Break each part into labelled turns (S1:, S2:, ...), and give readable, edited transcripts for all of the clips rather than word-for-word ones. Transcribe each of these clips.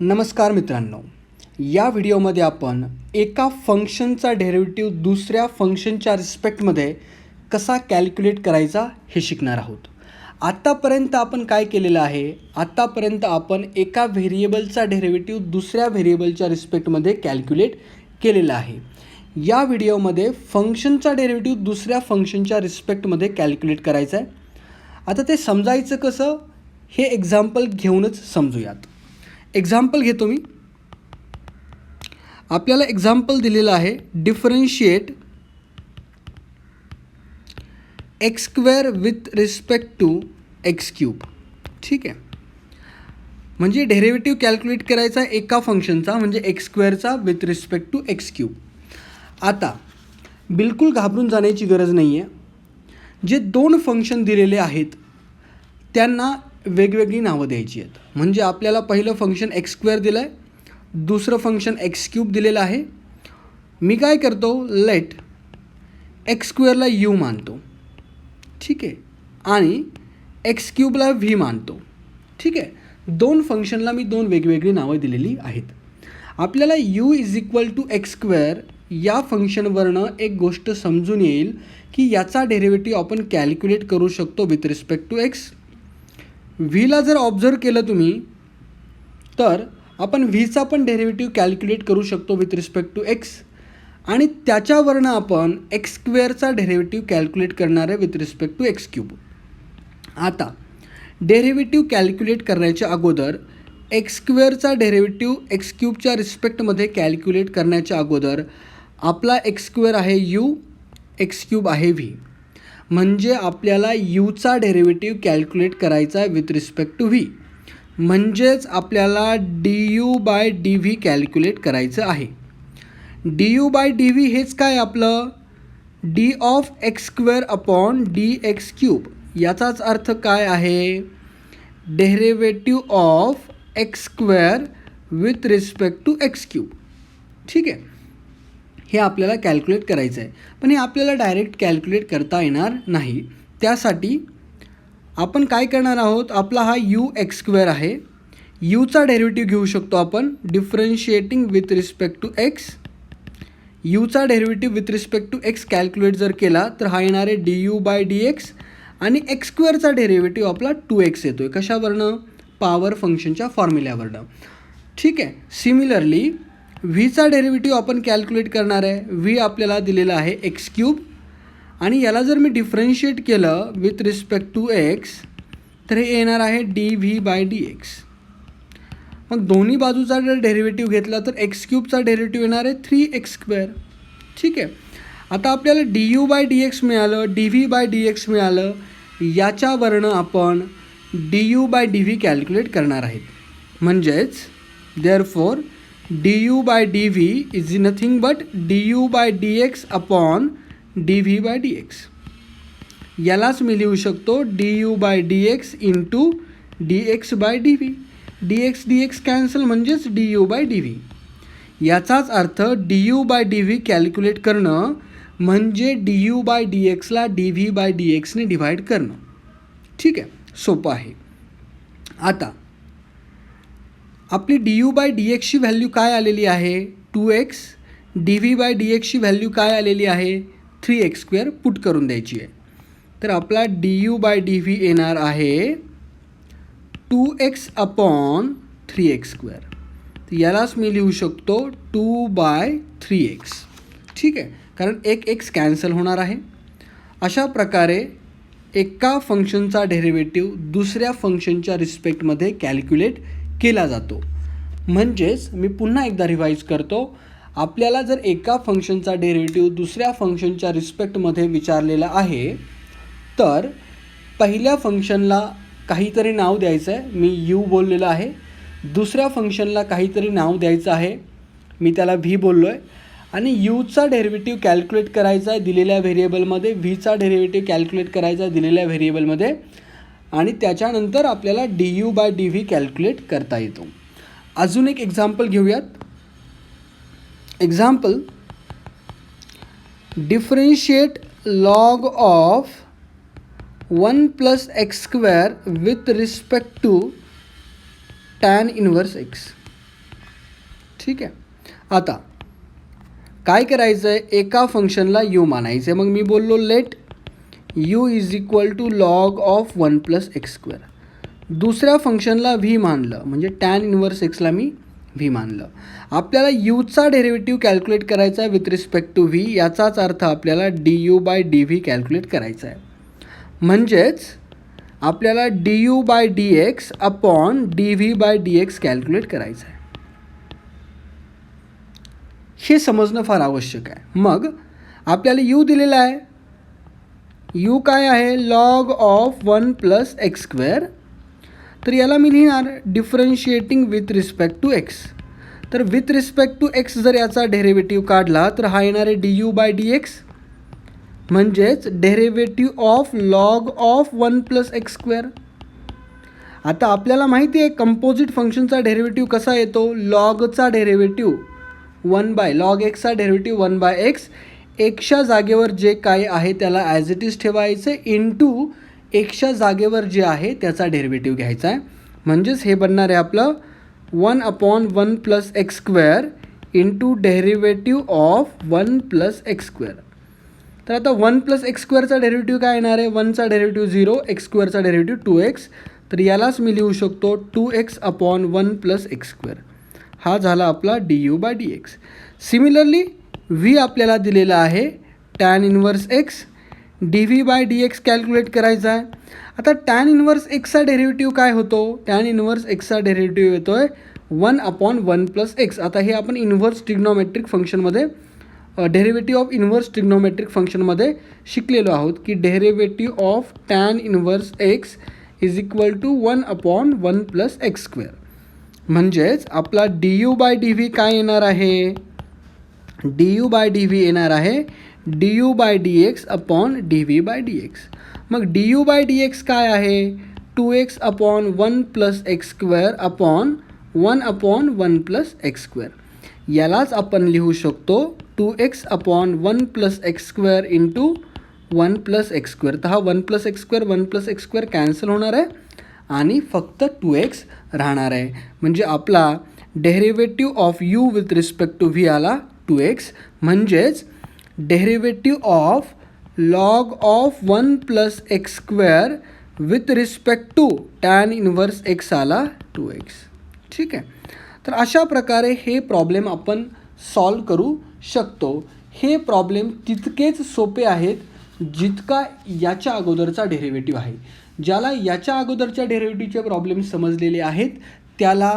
S1: नमस्कार मित्रांनो, या व्हिडिओमध्ये आपण एका फंक्शनचा डेरिव्हेटिव्ह दुसऱ्या फंक्शनच्या रिस्पेक्टमध्ये कसा कॅल्क्युलेट करायचा हे शिकणार आहोत. आत्तापर्यंत आपण काय केलेलं आहे? आत्तापर्यंत आपण एका व्हेरिएबलचा डेरिव्हेटिव्ह दुसऱ्या व्हेरिएबलच्या रिस्पेक्टमध्ये कॅल्क्युलेट केलेला आहे. या व्हिडिओमध्ये फंक्शनचा डेरिव्हेटिव्ह दुसऱ्या फंक्शनच्या रिस्पेक्टमध्ये कॅल्क्युलेट करायचा आहे. आता ते समजायचं कसं हे एक्झाम्पल घेऊनच समजूयात. एक्झाम्पल घेतो मी. आपल्याला एक्झाम्पल दिलेलं आहे, differentiate x square with respect to x cube. ठीक आहे, म्हणजे डेरिव्हेटिव्ह कॅल्क्युलेट करायचा एका फंक्शनचा म्हणजे एक्स स्क्वेअरचा with respect to x cube. आता बिलकुल घाबरून जाण्याची गरज नाही आहे. जे दोन फंक्शन दिलेले आहेत त्यांना वेगवेगळी नावं द्यायची आहेत. म्हणजे आपल्याला पहिलं फंक्शन एक्स स्क्वेअर दिलं आहे, दुसरं फंक्शन एक्स क्यूब दिलेलं आहे. मी काय करतो, लेट एक्स स्क्वेअरला यू मानतो, ठीक आहे, आणि एक्स क्यूबला व्ही मानतो. ठीक आहे, दोन फंक्शनला मी दोन वेगवेगळी नावं दिलेली आहेत. आपल्याला u is equal to x square या फंक्शनवरनं एक गोष्ट समजून येईल की याचा डेरिव्हेटिव्ह आपण कॅल्क्युलेट करू शकतो विथ रिस्पेक्ट टू एक्स. व्हीला जर ऑब्झर्व केलं तुम्ही तर आपण व्हीचा पण डेरिव्हेटिव्ह कॅल्क्युलेट करू शकतो विथ रिस्पेक्ट टू एक्स, आणि त्याच्यावरनं आपण एक्स स्क्वेअरचा डेरिव्हेटिव्ह कॅल्क्युलेट करणार आहे with respect to x cube. आता डेरिव्हेटिव्ह कॅल्क्युलेट करण्याच्या अगोदर एक्स स्क्वेअरचा डेरिव्हेटिव्ह एक्स क्यूबच्या रिस्पेक्टमध्ये कॅल्क्युलेट करण्याच्या अगोदर आपला एक्स स्क्वेअर आहे यू, एक्स क्यूब आहे व्ही. म्हणजे आपल्याला यूचा डेरिव्हेटिव्ह कॅल्क्युलेट करायचा आहे विथ रिस्पेक्ट टू व्ही. म्हणजेच आपल्याला d u by d v calculate करायचं आहे. D u by d v हेच काय आपलं d of x square upon d x cube. याचाच अर्थ काय आहे, derivative of x square with respect to x cube. ठीक आहे, हे आपल्याला कॅल्क्युलेट करायचं आहे. पण हे आपल्याला डायरेक्ट कॅल्क्युलेट करता येणार नाही. त्यासाठी आपण काय करणार आहोत, आपला हा यू एक्स स्क्वेअर आहे, यूचा डेरिव्हेटिव्ह घेऊ शकतो आपण differentiating with respect to x. यूचा derivative with respect to x calculate जर केला तर हा येणार आहे d u by d x, आणि एक्स स्क्वेअरचा डेरिव्हेटिव्ह आपला 2x येतो आहे. कशावरनं, पॉवर फंक्शनच्या फॉर्म्युल्यावरनं. ठीक आहे, सिमिलरली व्हीचा डेरिव्हेटिव्ह आपण कॅल्क्युलेट करणार आहे. व्ही आपल्याला दिलेला आहे एक्स क्यूब, आणि याला जर मी डिफरन्शिएट केलं विथ रिस्पेक्ट टू एक्स तर हे येणार आहे D v by d x. मग दोन्ही बाजूचा जर डेरिव्हेटिव्ह घेतला तर एक्स क्यूबचा डेरिव्हेटिव्ह येणार आहे 3x स्क्वेअर. ठीक आहे, आता आपल्याला d u by d x मिळालं, d v by d x मिळालं. याच्यावरनं आपण d u by d v calculate करणार आहेत. म्हणजेच therefore d u by d v is nothing but d u by d x upon d v by d x. यालाच मी लिहू शकतो d u by d x into d x by d v. D x cancel म्हणजेच d u by d V. याचाच अर्थ d u by d v calculate करणं म्हणजे d u by d एक्सला डी व्ही बाय डी एक्सने divide करणं. ठीक आहे, सोपं आहे. आता आपली डी यू बाय डी एक्सची व्हॅल्यू काय आलेली आहे 2x, d v by d एक्सची व्हॅल्यू काय आलेली आहे 3x स्क्वेअर. पुट करून द्यायची आहे. तर आपला d u by d v येणार आहे 2x अपॉन 3x स्क्वेअर. तर यालाच मी लिहू शकतो 2/3x. ठीक आहे, कारण एक एक्स कॅन्सल होणार आहे. अशा प्रकारे एका फंक्शनचा डेरिव्हेटिव्ह दुसऱ्या फंक्शनच्या रिस्पेक्टमध्ये कॅल्क्युलेट केला जातो. म्हणजेच मी पुन्हा एकदा रिवाईज करतो, आपल्याला जर एका फंक्शनचा डेरिव्हेटिव्ह दुसऱ्या फंक्शनच्या रिस्पेक्टमध्ये विचारलेला आहे तर पहिल्या फंक्शनला काहीतरी नाव द्यायचं आहे, मी यू बोललेलं आहे. दुसऱ्या फंक्शनला काहीतरी नाव द्यायचं आहे, मी त्याला व्ही बोललो आहे. आणि यूचा डेरिव्हेटिव्ह कॅल्क्युलेट करायचा आहे दिलेल्या व्हेरिएबलमध्ये, व्हीचा डेरिव्हेटिव्ह कॅल्क्युलेट करायचा आहे दिलेल्या व्हेरिएबलमध्ये, आणि त्याच्यानंतर आपल्याला d u by d v calculate करता येतो. अजून एक एक्झाम्पल घेऊयात. Example, differentiate log of 1 + x² with respect to tan inverse x. ठीक आहे. आता काय करायचं आहे, एका फंक्शनला यू मानायचं आहे. मग मी बोललो let u is equal to log of 1 plus x square. दुसऱ्या फंक्शनला व्ही मानलं, म्हणजे टॅन इन्व्हर्स एक्सला मी व्ही मानलं. आपल्याला यूचा डेरिव्हेटिव्ह कॅल्क्युलेट करायचा आहे विथ रिस्पेक्ट टू व्ही. याचाच अर्थ आपल्याला d u by d v calculate करायचा आहे. म्हणजेच आपल्याला d u by d x upon d v by d x calculate करायचं आहे. हे समजणं फार आवश्यक आहे. मग आपल्याला यू दिलेला आहे. यू काय आहे, log of 1 plus x square. तर याला मी लिहिणार differentiating with respect to x. तर विथ रिस्पेक्ट टू एक्स जर याचा डेरिव्हेटिव्ह काढला तर हा येणार आहे d u by d x, म्हणजेच derivative of log of 1 plus x square. आता आपल्याला माहिती आहे कंपोजिट फंक्शनचा डेरिव्हेटिव्ह कसा येतो, लॉगचा डेरिव्हेटिव्ह 1 बाय लॉग एक्सचा डेरिव्हेटिव्ह 1 बाय एक्स. एक्सच्या जागेवर जे काय आहे त्याला ॲज इट इज ठेवायचं इंटू एक्सच्या जागेवर जे आहे त्याचा डेरिव्हेटिव्ह घ्यायचा आहे. म्हणजेच हे बनणार आहे आपलं 1 upon 1 plus x square into derivative of 1 plus x square. तर आता 1 प्लस एक्स स्क्वेअरचा डेरिव्हेटिव्ह काय येणार आहे, 1चा डेरिव्हेटिव्ह 0, एक्स स्क्वेअरचा डेरिव्हेटिव्ह 2x. तर यालाच मी लिहू शकतो 2x upon 1 plus x square. हा झाला आपला d u by d x. Similarly v आपल्याला दिलेला आहे tan inverse x. D v by d x calculate करायचा आहे. आता टॅन इन्व्हर्स एक्सचा डेरिव्हेटिव्ह काय होतो, टॅन इन्व्हर्स एक्सचा डेरिव्हेटिव्ह येतो आहे 1 अपॉन 1 प्लस एक्स. आता हे आपण इन्व्हर्स ट्रिग्नोमेट्रिक फंक्शनमध्ये डेरिव्हेटिव्ह ऑफ इन्व्हर्स ट्रिग्नोमेट्रिक फंक्शनमध्ये शिकलेलो आहोत की derivative of tan inverse x is equal to 1 upon 1 plus x square. म्हणजेच आपला d u by d v काय येणार आहे, d u by d v येणार आहे d u by d x upon d v by d x. मग d u by d x काय आहे, 2x upon 1 plus x square upon 1 plus x square. यालाच आपण लिहू शकतो 2x upon 1 plus x square into 1 plus x square. तर हा 1 plus x square cancel होणार आहे आणि फक्त 2x राहणार आहे. म्हणजे आपला derivative of u with respect to v आला 2x. म्हणजेच derivative of log of 1 plus x square with respect to tan inverse x आला 2x. ठीक आहे. तर अशा प्रकारे हे प्रॉब्लेम आपण सॉल्व करू शकतो. हे प्रॉब्लेम तितकेच सोपे आहेत जितका याच्या अगोदरचा डेरिव्हेटिव्ह आहे. ज्याला याच्या अगोदरच्या डेरिव्हेटिव्हचे प्रॉब्लेम समजलेले आहेत त्याला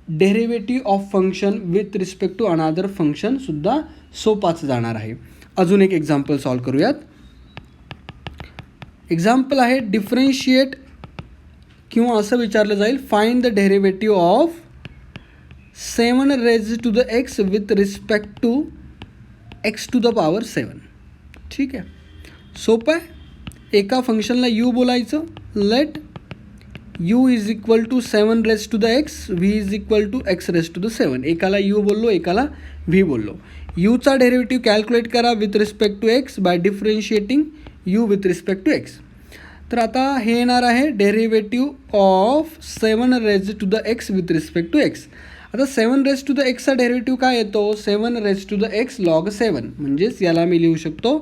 S1: derivative of function with respect to another फंक्शनसुद्धा सोपाच जाणार आहे. अजून एक एक्झाम्पल सॉल्व करूयात. एक्झाम्पल आहे डिफरन्शिएट किंवा असं विचारलं जाईल find the derivative of 7 raise to the x with respect to x to the power 7. ठीक आहे, सोपं आहे. एका फंक्शनला यू बोलायचं, let u is equal to 7 raise to the x, v is equal to x raise to the 7. एकाला u बोललो, एकाला व्ही बोललो. यूचा डेरिव्हेटिव्ह कॅल्क्युलेट करा with respect to x by differentiating u with respect to x. तर आता हे येणार आहे derivative of 7 raise to the x with respect to x. आता 7 रेज टू द एक्सचा डेरिव्हेटिव्ह काय येतो, 7 raise to the x log 7. म्हणजेच याला मी लिहू शकतो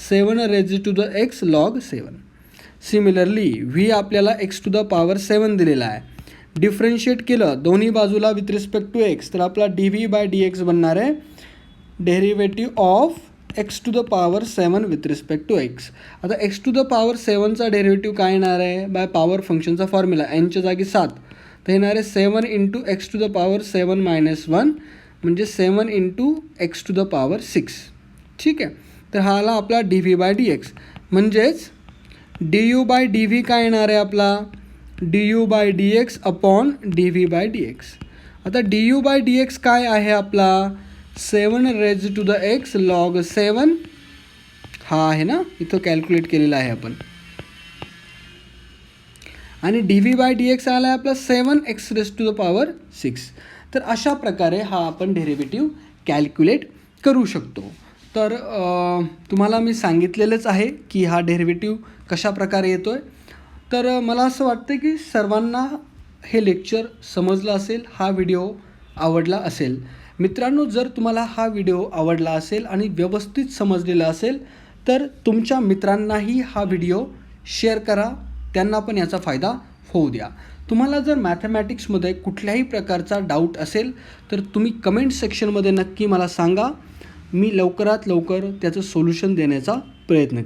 S1: 7 raise to the x log 7. Similarly v आपल्याला एक्स टू द पॉवर 7 दिलेला आहे. डिफरन्शिएट केलं दोन्ही बाजूला विथ रिस्पेक्ट टू एक्स तर आपला d v by d x बनणार आहे derivative of x to the power 7 with respect to x. आता एक्स टू द पॉवर 7चा डेरिव्हेटिव्ह काय येणार आहे, बाय पॉवर फंक्शनचा फॉर्म्युला एनच्या जागी 7 तर येणार आहे 7 into x to the power 7 minus 1 म्हणजे 7 into x to the power 6. ठीक आहे. तर हा आला आपला d v by d x. म्हणजेच d u by d v काय येणार आहे आपला d u by d x upon d v by d x. आता d u by d x काय आहे आपला 7 raise to the x log 7. हा आहे ना, इथं कॅल्क्युलेट केलेला आहे आपण. आणि d v by d x आला आहे आपला 7 x raise to the power 6. तर अशा प्रकारे हा आपण डेरिव्हेटिव्ह कॅल्क्युलेट करू शकतो. तर तुम्हाला मी सांगितलेलंच आहे की हा डेरिव्हेटिव्ह कशा प्रकारे येतो आहे. तर मला असं वाटतं की सर्वांना हे लेक्चर समजलं असेल, हा व्हिडिओ आवडला असेल. मित्रांनो, जर तुम्हाला हा व्हिडिओ आवडला असेल आणि व्यवस्थित समजलेला असेल तर तुमच्या मित्रांनाही हा व्हिडिओ शेअर करा, त्यांना पण याचा फायदा होऊ द्या. तुम्हाला जर मॅथमॅटिक्समध्ये कुठल्याही प्रकारचा डाऊट असेल तर तुम्ही कमेंट सेक्शनमध्ये नक्की मला सांगा. मी लवकरात लवकर त्याचं सोल्युशन देण्याचा प्रयत्न करेन.